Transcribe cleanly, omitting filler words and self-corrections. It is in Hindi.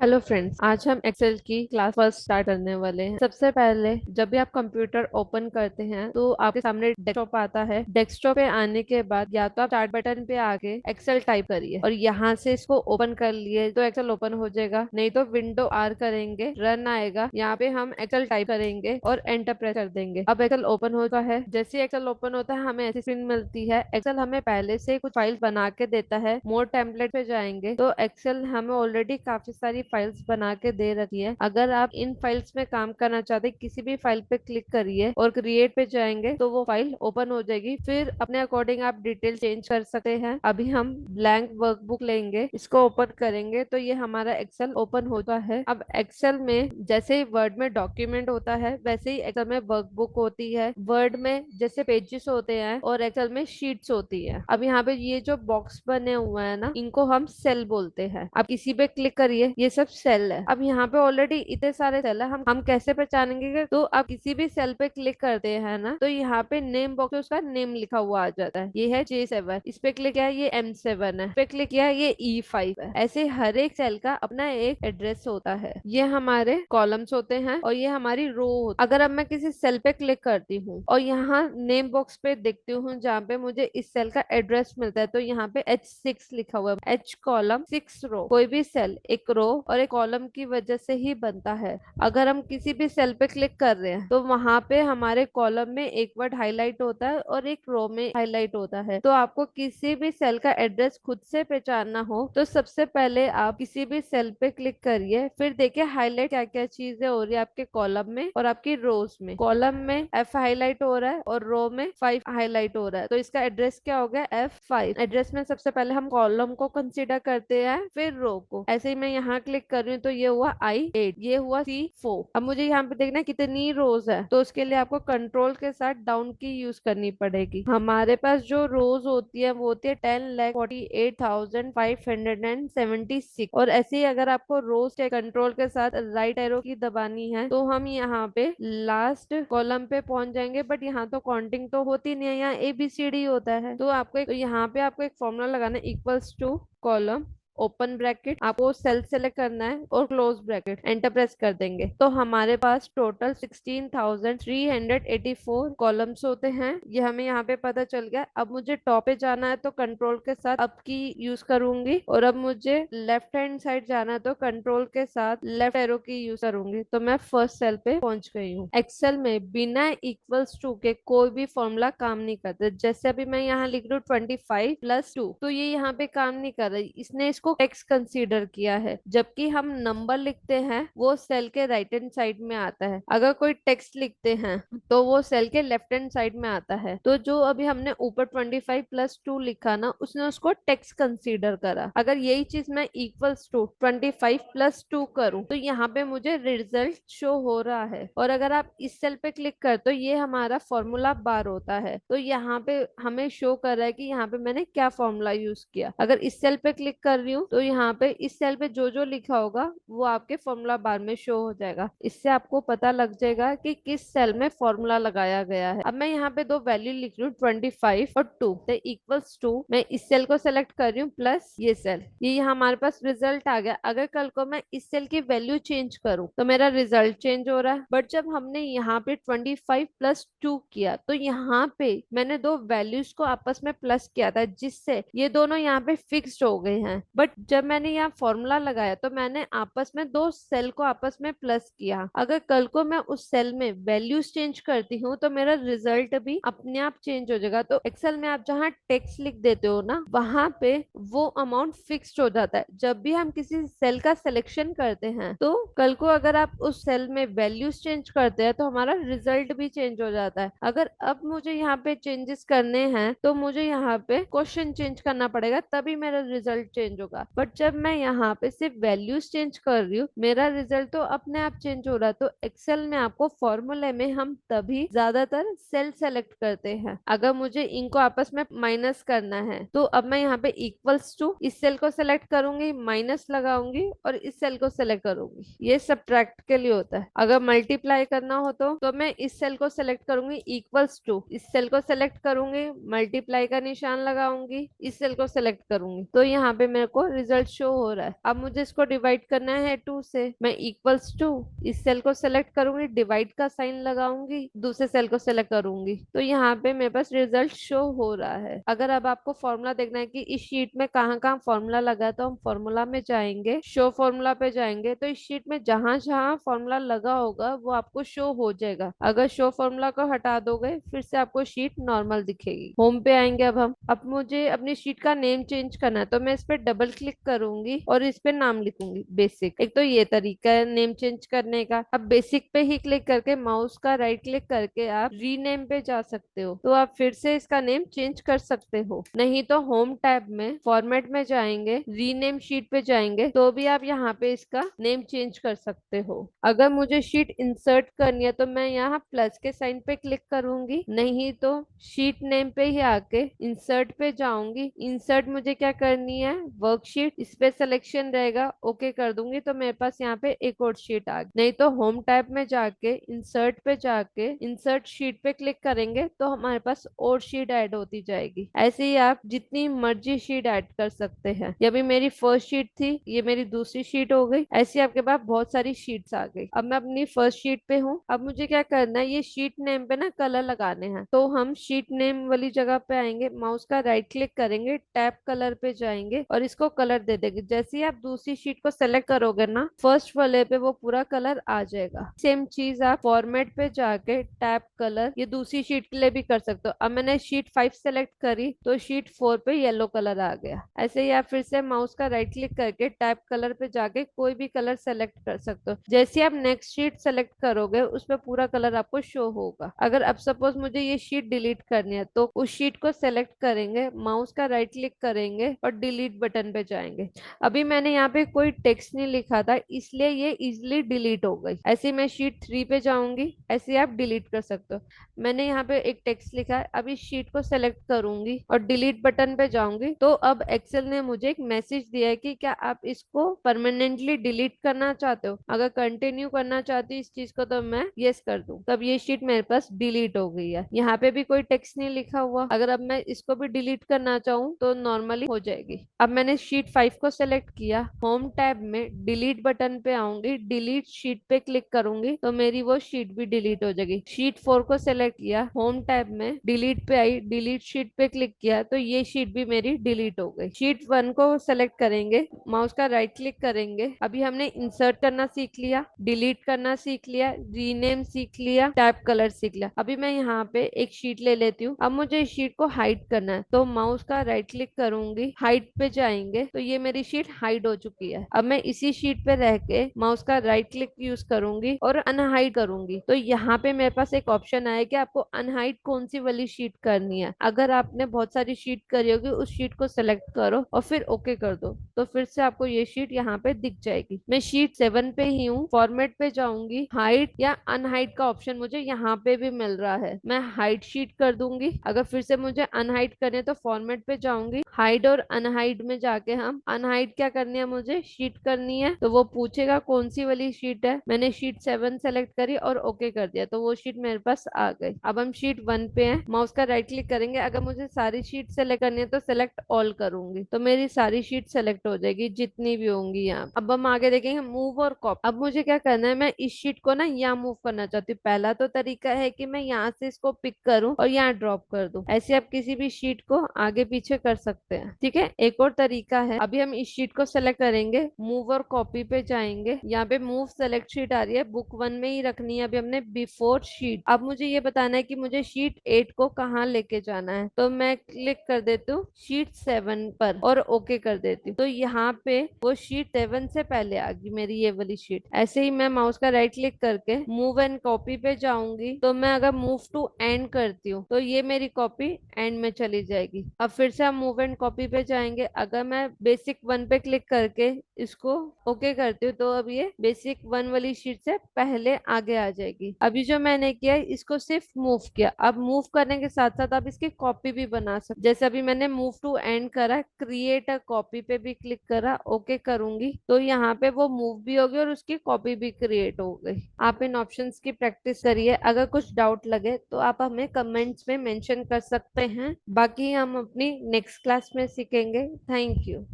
हेलो फ्रेंड्स, आज हम एक्सेल की क्लास फर्स्ट स्टार्ट करने वाले हैं। सबसे पहले जब भी आप कंप्यूटर ओपन करते हैं तो आपके सामने डेस्कटॉप आता है। डेस्कटॉप पे आने के बाद या तो आप स्टार्ट बटन पे आके एक्सेल टाइप करिए और यहाँ से इसको ओपन कर लिए तो एक्सेल ओपन हो जाएगा। नहीं तो विंडो आर करेंगे, रन आएगा। यहाँ पे हम एक्सेल टाइप करेंगे और एंटर प्रेस कर देंगे। अब एक्सेल ओपन होता है। जैसे एक्सेल ओपन होता है हमें ऐसी स्क्रीन मिलती है। एक्सेल हमें पहले से कुछ फाइल बना के देता है। मोर टेम्पलेट पे जाएंगे तो एक्सेल हमें ऑलरेडी काफी सारी फाइल्स बना के दे रखी है। अगर आप इन फाइल्स में काम करना चाहते हैं, किसी भी फाइल पे क्लिक करिए और क्रिएट पे जाएंगे तो वो फाइल ओपन हो जाएगी। फिर अपने अकॉर्डिंग आप डिटेल चेंज कर सकते हैं। अभी हम ब्लैंक वर्कबुक लेंगे, इसको ओपन करेंगे तो ये हमारा एक्सेल ओपन होता है। अब एक्सेल में जैसे ही वर्ड में डॉक्यूमेंट होता है वैसे ही एक्सेल में वर्कबुक होती है। वर्ड में जैसे पेजेस होते हैं और एक्सेल में शीट्स होती है। अब यहाँ पे ये जो बॉक्स बने हुए हैं ना, इनको हम सेल बोलते हैं। अब किसी पे क्लिक करिए, ये सब सेल है। अब यहाँ पे ऑलरेडी इतने सारे सेल है, हम कैसे पहचानेंगे तो आप किसी भी सेल पे क्लिक करते हैं ना तो यहाँ पे नेम बॉक्स में उसका नेम लिखा हुआ आ जाता है। ये है J7, इस पे क्लिक किया ये M7 है, इस पे क्लिक किया ये E5 है। ऐसे हर एक सेल का अपना एक एड्रेस होता है। ये हमारे कॉलम्स होते हैं और ये हमारी रो। अगर अब मैं किसी सेल पे क्लिक करती हूँ और यहाँ नेम बॉक्स पे देखती हूँ जहाँ पे मुझे इस सेल का एड्रेस मिलता है तो यहाँ पे H6 लिखा हुआ है। H कॉलम 6 रो। कोई भी सेल एक रो और एक कॉलम की वजह से ही बनता है। अगर हम किसी भी सेल पे क्लिक कर रहे हैं तो वहां पे हमारे कॉलम में एक वर्ड हाईलाइट होता है और एक रो में हाईलाइट होता है। तो आपको किसी भी सेल का एड्रेस खुद से पहचानना हो तो सबसे पहले आप किसी भी सेल पे क्लिक करिए, फिर देखिए हाईलाइट क्या क्या चीजें हो रही है आपके कॉलम में और आपकी रोज में। कॉलम में F हाईलाइट हो रहा है और रो में 5 हाईलाइट हो रहा है तो इसका एड्रेस क्या हो गया, F5। एड्रेस में सबसे पहले हम कॉलम को कंसीडर करते हैं फिर रो को। ऐसे ही मैं यहाँ क्लिक कर रही हूँ तो ये हुआ I8, ये हुआ C4। अब मुझे यहाँ पे देखना है कितनी रोज है तो उसके लिए आपको कंट्रोल के साथ डाउन की यूज करनी पड़ेगी। हमारे पास जो रोज होती है वो होती है 10,48,576 और ऐसे ही अगर आपको रोज के कंट्रोल के साथ राइट एरो की दबानी है तो हम यहाँ पे लास्ट कॉलम पे पहुंच जाएंगे। बट यहाँ तो काउंटिंग तो होती नहीं है, यहाँ ABCD होता है। तो आपको यहाँ पे आपको एक फॉर्मूला लगाना है, equals to column open bracket, आपको सेल सेलेक्ट करना है और क्लोज ब्रैकेट, एंटर प्रेस कर देंगे तो हमारे पास टोटल 16,384 कॉलम्स होते हैं। ये हमें यहाँ पे पता चल गया। अब मुझे टॉप पे जाना है तो कंट्रोल के साथ अप की यूज करूंगी और अब मुझे लेफ्ट हैंड साइड जाना है तो कंट्रोल के साथ लेफ्ट एरो की यूज करूंगी। तो मैं फर्स्ट सेल पे पहुंच गई हूँ। एक्सेल में बिना इक्वल्स टू के कोई भी फॉर्मूला काम नहीं करता। जैसे अभी मैं यहाँ लिख रही हूँ 25+2 तो ये यहाँ पे काम नहीं कर रही, इसने इसको टेक्स्ट कंसीडर किया है। जबकि हम नंबर लिखते हैं वो सेल के राइट हैंड साइड में आता है। अगर कोई टेक्स्ट लिखते हैं तो वो सेल के लेफ्ट हैंड साइड में आता है। तो जो अभी हमने ऊपर 25+2 लिखा ना, उसने उसको टेक्स्ट कंसीडर करा। अगर यही चीज मैं इक्वल्स टू 25+2 करूं तो यहाँ पे मुझे रिजल्ट शो हो रहा है। और अगर आप इस सेल पे क्लिक कर तो ये हमारा फॉर्मूला बार होता है। तो यहाँ पे हमें शो कर रहा है कि यहाँ पे मैंने क्या फॉर्मूला यूज किया। अगर इस सेल पे क्लिक कर रही हूँ तो यहाँ पे इस सेल पे जो जो लिखा होगा वो आपके फॉर्मूला बार में शो हो जाएगा। इससे आपको पता लग जाएगा कि किस सेल में फॉर्मूला लगाया गया है। अब मैं यहाँ पे दो वैल्यू लिख रही हूँ 25 और 2 तो इक्वल्स टू, मैं इस सेल को सेलेक्ट कर रही हूँ प्लस ये सेल। ये यहाँ हमारे पास रिजल्ट आ गया। अगर कल को मैं इस सेल की वैल्यू चेंज करूँ तो मेरा रिजल्ट चेंज हो रहा है। बट जब हमने यहाँ पे 25+2 किया तो यहाँ पे मैंने दो वैल्यूज को आपस में प्लस किया था जिससे ये दोनों यहाँ पे फिक्स्ड हो गए हैं। बट जब मैंने यहाँ फॉर्मूला लगाया तो मैंने आपस में दो सेल को आपस में प्लस किया। अगर कल को मैं उस सेल में वैल्यूज चेंज करती हूँ तो मेरा रिजल्ट भी अपने आप चेंज हो जाएगा। तो एक्सेल में आप जहाँ टेक्स्ट लिख देते हो ना, वहां पे वो अमाउंट फिक्स्ड हो जाता है। जब भी हम किसी सेल का सिलेक्शन करते हैं तो कल को अगर आप उस सेल में वैल्यूज चेंज करते हैं तो हमारा रिजल्ट भी चेंज हो जाता है। अगर अब मुझे यहाँ पे चेंजेस करने हैं तो मुझे यहाँ पे क्वेश्चन चेंज करना पड़ेगा, तभी मेरा रिजल्ट चेंज होगा। बट जब मैं यहाँ पे सिर्फ वैल्यूज चेंज कर रही हूँ मेरा रिजल्ट तो अपने आप चेंज हो रहा है। तो एक्सेल में आपको फॉर्मूले में हम तभी ज्यादातर सेल सेलेक्ट करते हैं। अगर मुझे इनको आपस में माइनस करना है तो अब मैं यहाँ पे इक्वल्स टू इस सेल को सेलेक्ट करूंगी, माइनस लगाऊंगी और इस सेल को सेलेक्ट करूंगी। ये सब्ट्रैक्ट के लिए होता है। अगर मल्टीप्लाई करना हो तो मैं इस सेल को सेलेक्ट करूंगी, इक्वल्स टू इस सेल को सेलेक्ट करूंगी, मल्टीप्लाई का निशान लगाऊंगी, इस सेल को सेलेक्ट करूंगी तो यहाँ पे मेरे को रिजल्ट शो हो रहा है। अब मुझे इसको डिवाइड करना है 2 से। मैं इक्वल्स टू इस सेल को सेलेक्ट करूंगी, डिवाइड का साइन लगाऊंगी, दूसरे सेल को सेलेक्ट करूंगी, तो यहाँ पे मेरे पास रिजल्ट शो हो रहा है। अगर अब आपको फॉर्मूला देखना है कि इस शीट में कहाँ कहाँ फॉर्मूला लगा है, तो हम फॉर्मूला में जाएंगे, शो फॉर्मूला पे जाएंगे, तो इस शीट में जहां जहां फॉर्मूला लगा होगा वो आपको शो हो जाएगा। अगर शो फॉर्मूला को हटा दोगे फिर से आपको शीट नॉर्मल दिखेगी। होम पे आएंगे अब हम। अब मुझे अपनी शीट का नेम चेंज करना है, तो मैं इस पे डबल क्लिक करूंगी और इस पे नाम लिखूंगी बेसिक। एक तो ये तरीका है नेम चेंज करने का। अब बेसिक पे ही क्लिक करके माउस का राइट क्लिक करके आप रीनेम पे जा सकते हो, तो आप फिर से इसका नेम चेंज कर सकते हो। नहीं तो होम टैब में फॉर्मेट में जाएंगे, रीनेम शीट पे जाएंगे, तो भी आप यहाँ पे इसका नेम चेंज कर सकते हो। अगर मुझे शीट इंसर्ट करनी है तो मैं यहाँ प्लस के साइन पे क्लिक करूंगी, नहीं तो शीट नेम पे ही आके इंसर्ट पे जाऊंगी। इंसर्ट मुझे क्या करनी है, वर्कशीट, इस पे सिलेक्शन रहेगा, ओके कर दूंगी, तो मेरे पास यहाँ पे एक और शीट आ गई। नहीं तो होम टैब में जाके इंसर्ट पे जाके इंसर्ट शीट पे क्लिक करेंगे तो हमारे पास और शीट ऐड होती जाएगी। ऐसे ही आप जितनी मर्जी शीट ऐड कर सकते हैं। ये भी मेरी फर्स्ट शीट थी, ये मेरी दूसरी शीट हो गई। ऐसे ही आपके पास बहुत सारी शीट्स आ गई। अब मैं अपनी फर्स्ट शीट पे हूँ। अब मुझे क्या करना है, ये शीट नेम पे ना कलर लगाने हैं, तो हम शीट नेम वाली जगह पे आएंगे, माउस का राइट क्लिक करेंगे, टैब कलर पे जाएंगे और इसको कलर दे देंगे। जैसे ही आप दूसरी शीट को सेलेक्ट करोगे ना, फर्स्ट वाले पे वो पूरा कलर आ जाएगा। सेम चीज आप फॉर्मेट पे जाके टैब कलर, ये दूसरी शीट के लिए भी कर सकते हो। अब मैंने शीट 5 सेलेक्ट करी तो शीट 4 पे येलो कलर आ गया। ऐसे ही आप फिर से माउस का राइट क्लिक करके टैब कलर पे जाके कोई भी कलर सेलेक्ट कर सकते हो। जैसे आप नेक्स्ट शीट सेलेक्ट करोगे उस पे पूरा कलर आपको शो होगा। अगर अब सपोज मुझे ये शीट डिलीट करनी है तो उस शीट को सेलेक्ट करेंगे, माउस का राइट क्लिक करेंगे और डिलीट बटन पे जाएंगे। अभी मैंने यहाँ पे कोई टेक्स्ट नहीं लिखा था इसलिए ये इजिली डिलीट हो गई। ऐसे ही मैं शीट 3 पे जाऊंगी, ऐसे ही आप डिलीट कर सकते हो। मैंने यहाँ पे एक टेक्स्ट लिखा है, अब इस शीट को सेलेक्ट करूंगी और डिलीट बटन पे जाऊंगी, तो अब एक्सेल ने मुझे एक मैसेज दिया है कि क्या आप इसको परमानेंटली डिलीट करना चाहते हो। अगर कंटिन्यू करना चाहती हूँ इस चीज को तो मैं यस कर दूं, तब ये शीट मेरे पास डिलीट हो गई है। यहाँ पे भी कोई टेक्स्ट नहीं लिखा हुआ। अगर अब मैं इसको भी डिलीट करना चाहूँ तो नॉर्मली हो जाएगी। अब मैंने शीट 5 को सेलेक्ट किया, होम टैब में डिलीट बटन पे आऊंगी, डिलीट शीट पे क्लिक करूंगी तो मेरी वो शीट भी डिलीट हो जाएगी। शीट 4 को सेलेक्ट किया, होम टैब में डिलीट पे आई, डिलीट शीट पे क्लिक किया तो ये शीट भी मेरी डिलीट हो गई। शीट 1 को सेलेक्ट करेंगे, माउस का राइट क्लिक करेंगे। अभी हमने इंसर्ट करना सीख लिया, डिलीट करना सीख लिया, रीनेम सीख लिया, टैब कलर सीख लिया। अभी मैं यहाँ पे एक शीट ले लेती हूँ। अब मुझे इस शीट को हाइड करना है तो माउस का राइट क्लिक करूंगी, हाइड पे जाएंगे तो ये मेरी शीट हाइड हो चुकी है। अब मैं इसी शीट पे रह के माउस का राइट क्लिक यूज करूंगी और अनहाइड करूंगी, तो यहाँ पे मेरे पास एक ऑप्शन आया कि आपको अनहाइड कौन सी वाली शीट करनी है। अगर आपने बहुत सारी शीट करी होगी उस शीट को सेलेक्ट करो और फिर ओके कर दो, तो फिर से आपको ये शीट यहाँ पे दिख जाएगी। मैं शीट 7 पे ही हूँ, फॉर्मेट पे जाऊंगी, हाइड या अनहाइड का ऑप्शन मुझे यहाँ पे भी मिल रहा है। मैं हाइड शीट कर दूंगी। अगर फिर से मुझे अनहाइड करने तो फॉर्मेट पे जाऊंगी, हाइड और अनहाइड में जाके हम अनहाइड क्या करनी है, मुझे शीट करनी है, तो वो पूछेगा कौन सी वाली शीट है। मैंने शीट 7 सेलेक्ट करी और ओके कर दिया तो वो शीट मेरे पास आ गई। अब हम शीट 1 पे हैं, माउस का राइट क्लिक करेंगे। अगर मुझे सारी शीट सेलेक्ट करनी है तो सेलेक्ट ऑल करूंगी तो मेरी सारी शीट सेलेक्ट हो जाएगी जितनी भी होंगी यहाँ। अब हम आगे देखेंगे मूव और कॉपी। अब मुझे क्या करना है, मैं इस शीट को ना यहाँ मूव करना चाहती हूँ। पहला तो तरीका है कि मैं यहाँ से इसको पिक करूँ और यहाँ ड्रॉप कर दूं। ऐसे आप किसी भी शीट को आगे पीछे कर सकते हैं। ठीक है, एक और तरीका है। अभी हम इस शीट को सेलेक्ट करेंगे, मूव और कॉपी पे जाएंगे, यहाँ पे मूव सेलेक्ट शीट आ रही है, बुक 1 में ही रखनी है। अभी हमने बिफोर शीट। अब मुझे ये बताना है कि मुझे शीट 8 को कहाँ लेके जाना है, तो मैं क्लिक कर देती हूँ शीट 7 पर और ओके कर देती हूँ, तो यहाँ पे वो शीट 7 से पहले आ गई मेरी ये वाली शीट। ऐसे ही मैं माउस का राइट क्लिक करके मूव एंड कॉपी पे जाऊंगी, तो मैं अगर मूव टू एंड करती हूँ तो ये मेरी कॉपी एंड में चली जाएगी। अब फिर से हम मूव एंड कॉपी पे जाएंगे। अगर मैं बेसिक 1 पे क्लिक करके इसको ओके करती हूँ तो अब ये बेसिक 1 वाली शीट से पहले आगे आ जाएगी। अभी जो मैंने किया इसको सिर्फ मूव किया। अब मूव करने के साथ साथ आप इसकी कॉपी भी बना सकते। जैसे अभी मैंने मूव टू एंड करा, क्रिएट अ कॉपी पे भी क्लिक करा, ओके करूंगी तो यहाँ पे वो मूव भी होगी और उसकी कॉपी भी क्रिएट हो गई। आप इन ऑप्शंस की प्रैक्टिस करिए। अगर कुछ डाउट लगे तो आप हमें कमेंट्स में मेंशन कर सकते हैं। बाकी हम अपनी नेक्स्ट क्लास में सीखेंगे। Thank you.